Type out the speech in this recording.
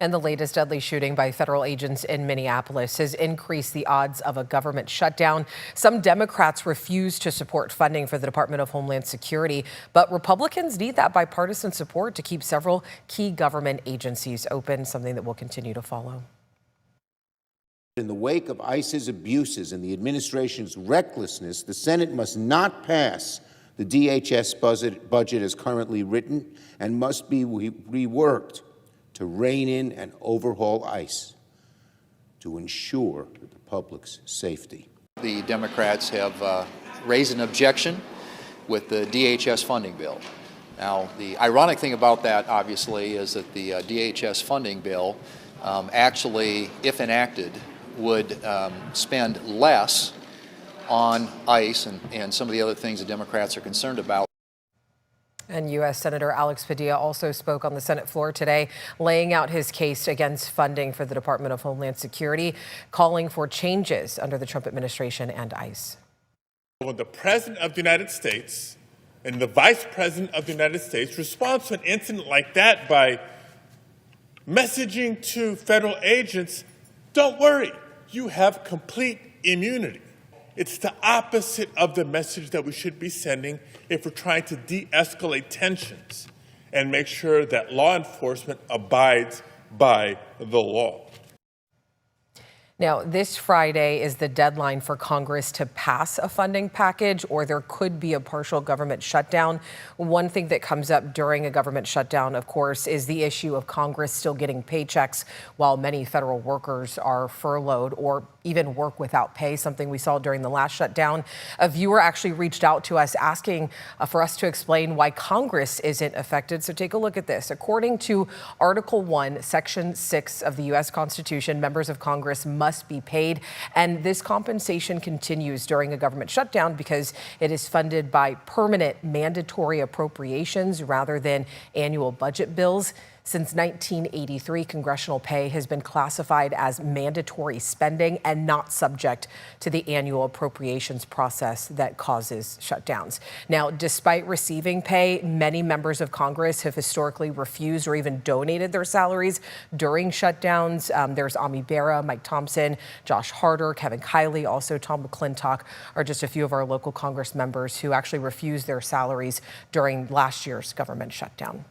And the latest deadly shooting by federal agents in Minneapolis has increased the odds of a government shutdown. Some Democrats refuse to support funding for the Department of Homeland Security, but Republicans need that bipartisan support to keep several key government agencies open, something that will continue to follow. In the wake of ICE's abuses and the administration's recklessness, the Senate must not pass the DHS budget as currently written and must be reworked to rein in and overhaul ICE to ensure the public's safety. The Democrats have raised an objection with the DHS funding bill. Now, the ironic thing about that, obviously, is that the DHS funding bill actually, if enacted, would spend less on ICE and some of the other things the Democrats are concerned about. And U.S. Senator Alex Padilla also spoke on the Senate floor today, laying out his case against funding for the Department of Homeland Security, calling for changes under the Trump administration and ICE. When the President of the United States and the Vice President of the United States responds to an incident like that by messaging to federal agents, don't worry, you have complete immunity. It's the opposite of the message that we should be sending if we're trying to de-escalate tensions and make sure that law enforcement abides by the law. Now, this Friday is the deadline for Congress to pass a funding package, or there could be a partial government shutdown. One thing that comes up during a government shutdown, of course, is the issue of Congress still getting paychecks while many federal workers are furloughed or even work without pay, something we saw during the last shutdown. A viewer actually reached out to us asking for us to explain why Congress isn't affected. So take a look at this. According to Article 1, Section 6 of the U.S. Constitution, members of Congress must be paid. And this compensation continues during a government shutdown because it is funded by permanent mandatory appropriations rather than annual budget bills. Since 1983, congressional pay has been classified as mandatory spending and not subject to the annual appropriations process that causes shutdowns. Now, despite receiving pay, many members of Congress have historically refused or even donated their salaries during shutdowns. There's Ami Bera, Mike Thompson, Josh Harder, Kevin Kiley, also Tom McClintock are just a few of our local Congress members who actually refused their salaries during last year's government shutdown.